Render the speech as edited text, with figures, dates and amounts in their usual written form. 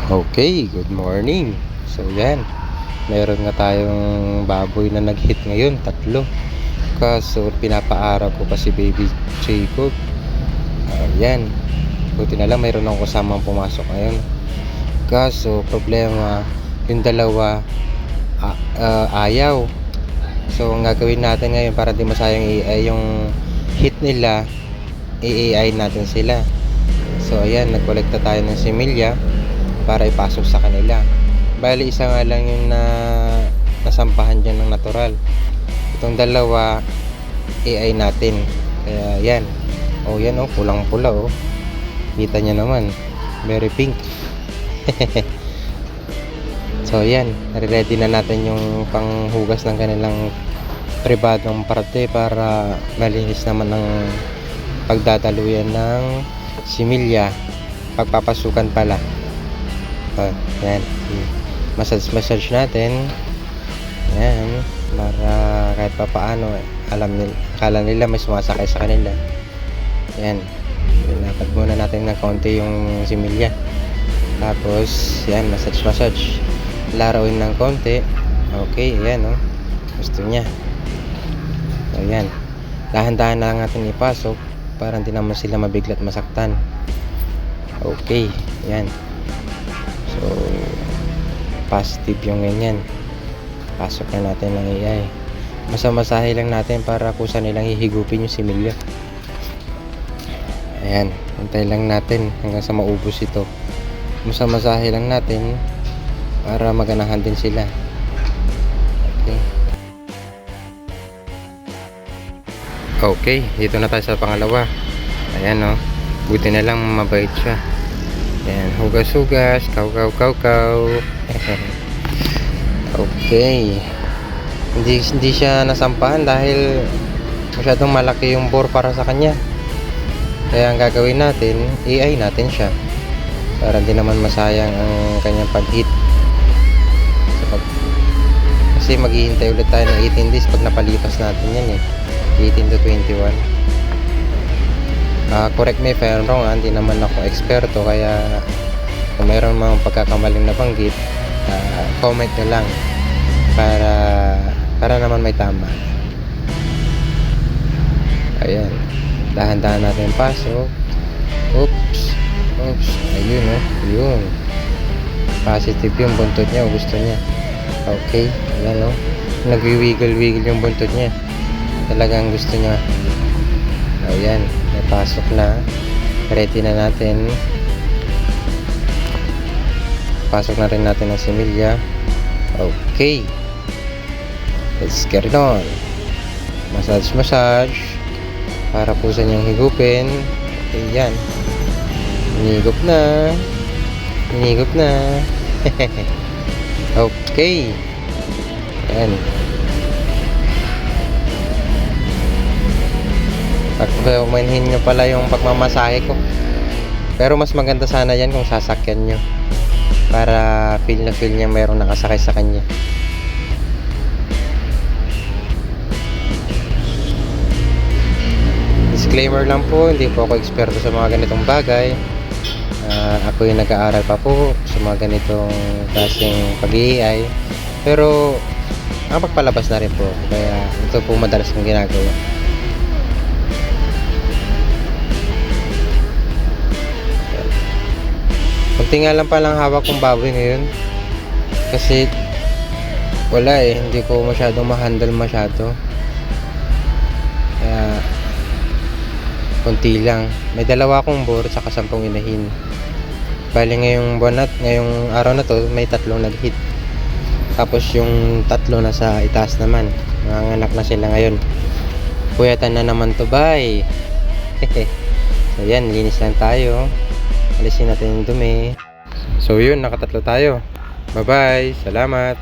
Okay, good morning. So yan, meron nga tayong baboy na nag-hit ngayon, 3. Kaso pinapaaraw ko pa si baby Jacob. Yan, buti na lang mayroon akong kasamang pumasok ngayon. Kaso problema, yung dalawa ayaw. So ang gagawin natin ngayon para di masayang AI yung hit nila, i-AI natin sila. So ayan, nagkolekta tayo ng similya para ipasok sa kanila. Bali isa nga lang yung nasampahan dyan ng natural. Itong dalawa AI natin. Kaya yan. Oh yan oh, pulang pula oh. Kita nyo naman, very pink. So yan, ready na natin yung panghugas ng kanilang pribadong parte para malinis naman ng pagdadaluyan ng similya, pagpapasukan pala. Yan, massage natin yan para kahit pa paano akala nila may sumasakay sa kanila. Yan, pinapad muna natin ng konti yung similya, tapos yan, massage laruin ng konti. Okay, yan oh, gusto niya. So yan, dahan-dahan na lang natin ipasok para hindi naman sila mabiglat masaktan. Okay, yan. So positive yung ganyan. Pasok na natin ng AI. Masamasahe lang natin para kusa nilang hihigupin yung similya. Ayan, hintay lang natin hanggang sa maubos ito. Masamasahe lang natin para maganahan din sila. Okay. Okay, dito na tayo sa pangalawa. Ayan oh, buti na lang mabait siya. Ayan, hugas-hugas, kaw. Okay. Hindi siya nasampahan dahil masyadong malaki yung bore para sa kanya. Kaya ang gagawin natin, AI natin siya para hindi naman masayang ang kanyang pag-hit. Kasi maghihintay ulit tayo ng 18 days pag napalipas natin yan 18 to 21. Correct me if I'm wrong, hindi naman ako eksperto, kaya kung mayroon mga pagkakamaling nabanggit, comment nyo lang para naman may tama. Ayan, dahan-dahan natin pasok. Oops, ayun oh, yun, positive yung buntot niya, gusto niya. Okay, ayan oh, nagwi-wiggle yung buntot niya, talagang gusto niya. Ayan, may pasok na, ready na natin. Pasok na rin natin ang similya. Okay, let's get it on. Massage para po sa niyang higupin. Ayan, hinigop na. Okay, ayan. Pagpamanhin nyo pala yung pagmamasahe ko, pero mas maganda sana yan kung sasakyan nyo para feel niya mayroong nakasakay sa kanya. Disclaimer lang po, hindi po ako eksperto sa mga ganitong bagay. Ako yung nag-aaral pa po sa mga ganitong klaseng pag-AI, pero pagpalabas na rin po, kaya ito po madalas kong ginagawa. Kunti nga lang palang hawak kong baboy ngayon kasi wala hindi ko masyadong ma-handle masyado, kaya kunti lang. May 2 akong bore saka 10 inahin. Bali ngayong araw na to may 3 nag-hit, tapos yung 3 nasa itaas naman, nanganak na sila ngayon. Puyatan na naman to, bye. So yan, linis lang tayo, alisin natin yung dumi. So yun, naka-3 tayo. Bye bye, salamat.